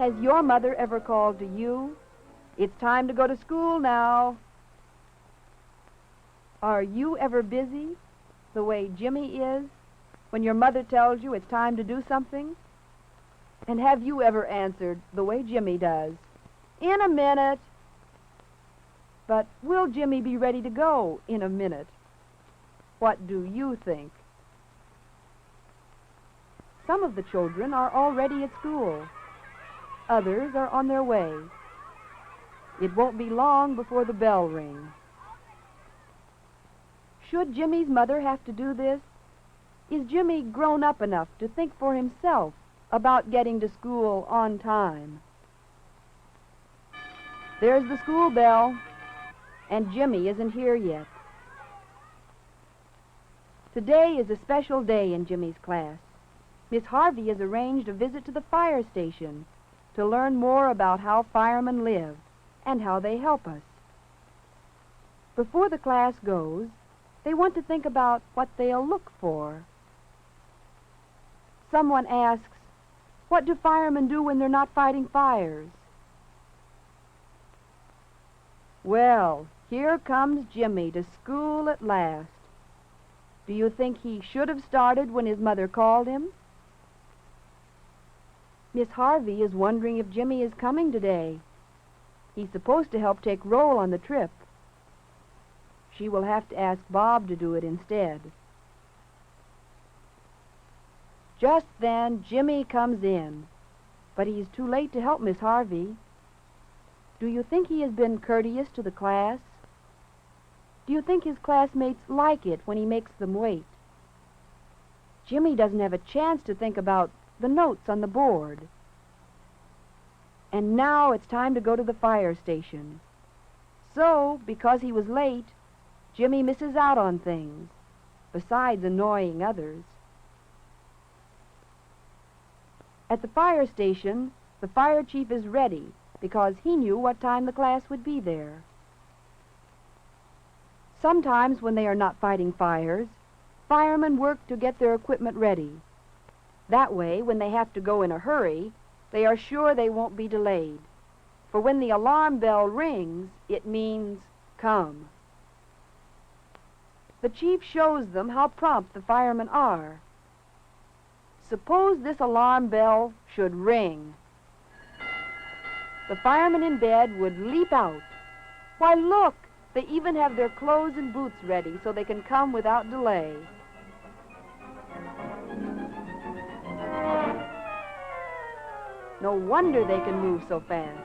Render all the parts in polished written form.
Has your mother ever called to you? It's time to go to school now. Are you ever busy the way Jimmy is when your mother tells you it's time to do something? And have you ever answered the way Jimmy does? In a minute. But will Jimmy be ready to go in a minute? What do you think? Some of the children are already at school. Others are on their way. It won't be long before the bell rings. Should Jimmy's mother have to do this? Is Jimmy grown up enough to think for himself about getting to school on time? There's the school bell, and Jimmy isn't here yet. Today is a special day in Jimmy's class. Miss Harvey has arranged a visit to the fire station to learn more about how firemen live and how they help us. Before the class goes, they want to think about what they'll look for. Someone asks, "What do firemen do when they're not fighting fires?" Well, here comes Jimmy to school at last. Do you think he should have started when his mother called him? Miss Harvey is wondering if Jimmy is coming today. He's supposed to help take roll on the trip. She will have to ask Bob to do it instead. Just then, Jimmy comes in, but he's too late to help Miss Harvey. Do you think he has been courteous to the class? Do you think his classmates like it when he makes them wait? Jimmy doesn't have a chance to think about the notes on the board. And now it's time to go to the fire station. So, because he was late, Jimmy misses out on things, besides annoying others. At the fire station, the fire chief is ready because he knew what time the class would be there. Sometimes when they are not fighting fires, firemen work to get their equipment ready. That way, when they have to go in a hurry, they are sure they won't be delayed. For when the alarm bell rings, it means come. The chief shows them how prompt the firemen are. Suppose this alarm bell should ring. The firemen in bed would leap out. Why, look, they even have their clothes and boots ready so they can come without delay. No wonder they can move so fast.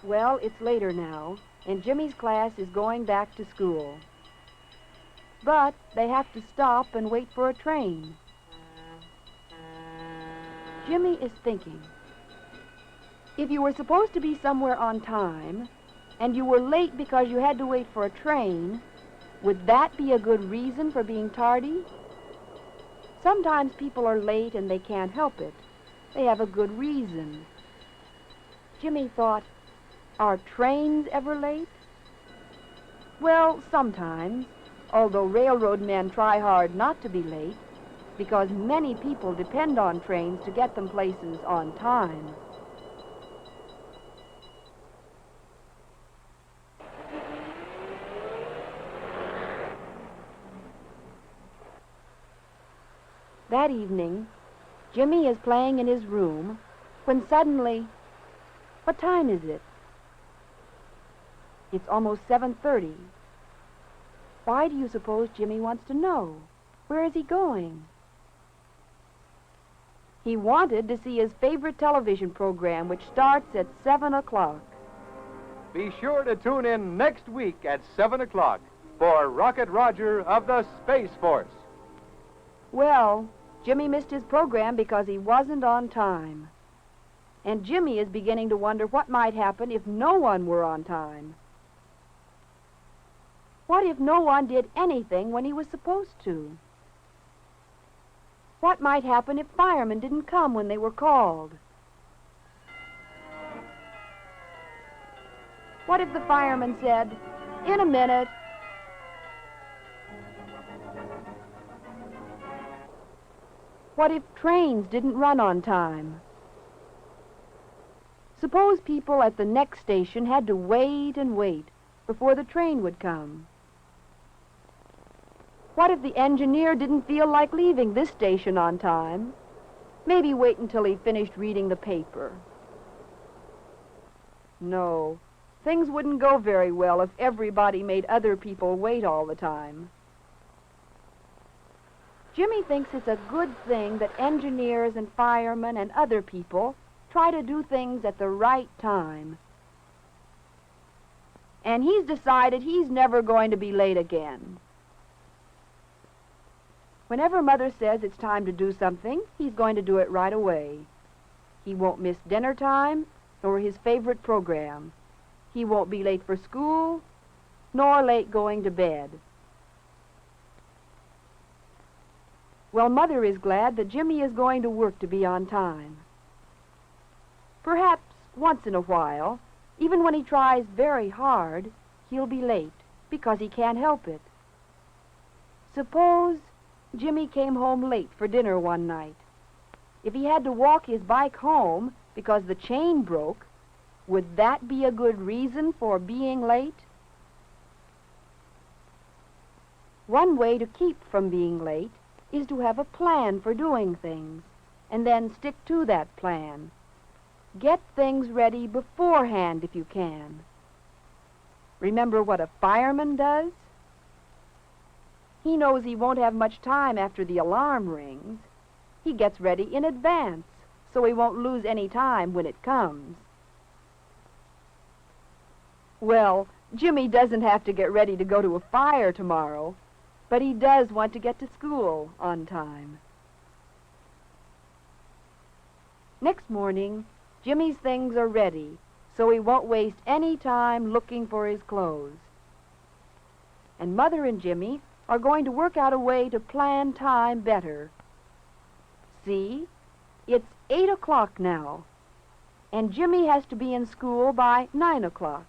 Well, it's later now, and Jimmy's class is going back to school. But they have to stop and wait for a train. Jimmy is thinking. If you were supposed to be somewhere on time, and you were late because you had to wait for a train, would that be a good reason for being tardy? Sometimes people are late and they can't help it. They have a good reason. Jimmy thought, are trains ever late? Well, sometimes, although railroad men try hard not to be late, because many people depend on trains to get them places on time. That evening, Jimmy is playing in his room when suddenly, what time is it? It's almost 7:30. Why do you suppose Jimmy wants to know? Where is he going? He wanted to see his favorite television program, which starts at 7 o'clock. Be sure to tune in next week at 7 o'clock for Rocket Roger of the Space Force. Well, Jimmy missed his program because he wasn't on time. And Jimmy is beginning to wonder what might happen if no one were on time. What if no one did anything when he was supposed to? What might happen if firemen didn't come when they were called? What if the fireman said, "In a minute"? What if trains didn't run on time? Suppose people at the next station had to wait and wait before the train would come. What if the engineer didn't feel like leaving this station on time? Maybe wait until he finished reading the paper. No, things wouldn't go very well if everybody made other people wait all the time. Jimmy thinks it's a good thing that engineers and firemen and other people try to do things at the right time. And he's decided he's never going to be late again. Whenever Mother says it's time to do something, he's going to do it right away. He won't miss dinner time, nor his favorite program. He won't be late for school, nor late going to bed. Well, Mother is glad that Jimmy is going to work to be on time. Perhaps once in a while, even when he tries very hard, he'll be late because he can't help it. Suppose Jimmy came home late for dinner one night. If he had to walk his bike home because the chain broke, would that be a good reason for being late? One way to keep from being late is to have a plan for doing things, and then stick to that plan. Get things ready beforehand if you can. Remember what a fireman does? He knows he won't have much time after the alarm rings. He gets ready in advance, so he won't lose any time when it comes. Well, Jimmy doesn't have to get ready to go to a fire tomorrow, but he does want to get to school on time. Next morning, Jimmy's things are ready, so he won't waste any time looking for his clothes. And Mother and Jimmy are going to work out a way to plan time better. See, it's 8 o'clock now, and Jimmy has to be in school by 9 o'clock.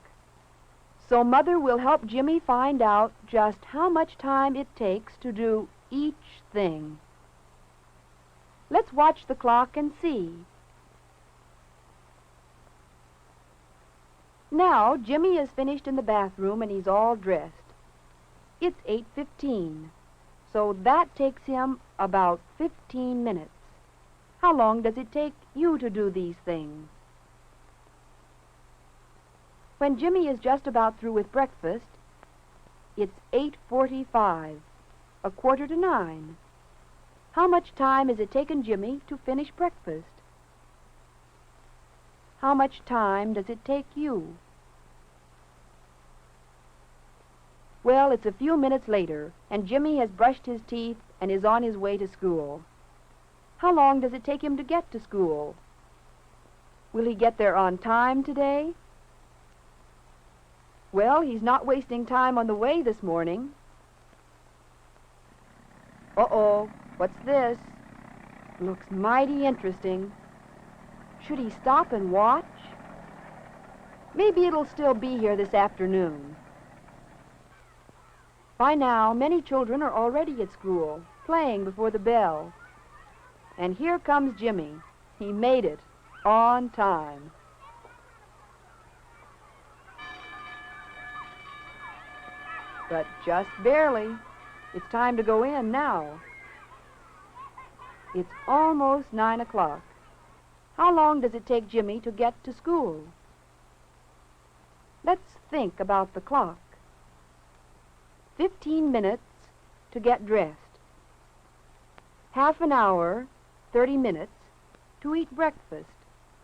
So Mother will help Jimmy find out just how much time it takes to do each thing. Let's watch the clock and see. Now, Jimmy is finished in the bathroom and he's all dressed. It's 8:15, so that takes him about 15 minutes. How long does it take you to do these things? When Jimmy is just about through with breakfast, it's 8:45, 8:45. How much time has it taken Jimmy to finish breakfast? How much time does it take you? Well, it's a few minutes later, and Jimmy has brushed his teeth and is on his way to school. How long does it take him to get to school? Will he get there on time today? Well, he's not wasting time on the way this morning. Uh-oh, what's this? Looks mighty interesting. Should he stop and watch? Maybe it'll still be here this afternoon. By now, many children are already at school, playing before the bell. And here comes Jimmy. He made it, on time. But just barely. It's time to go in now. It's almost 9 o'clock. How long does it take Jimmy to get to school? Let's think about the clock. 15 minutes to get dressed. Half an hour, 30 minutes, to eat breakfast.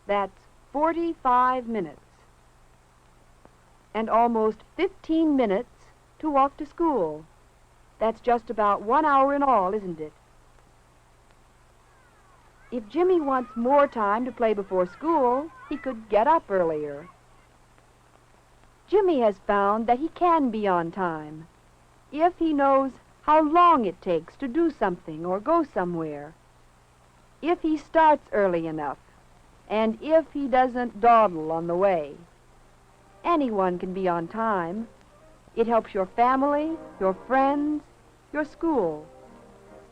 That's 45 minutes. And almost 15 minutes to walk to school. That's just about 1 hour in all, isn't it? If Jimmy wants more time to play before school, he could get up earlier. Jimmy has found that he can be on time if he knows how long it takes to do something or go somewhere, if he starts early enough, and if he doesn't dawdle on the way. Anyone can be on time. It helps your family, your friends, your school.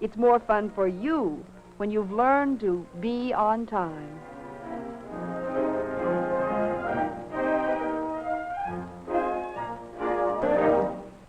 It's more fun for you when you've learned to be on time.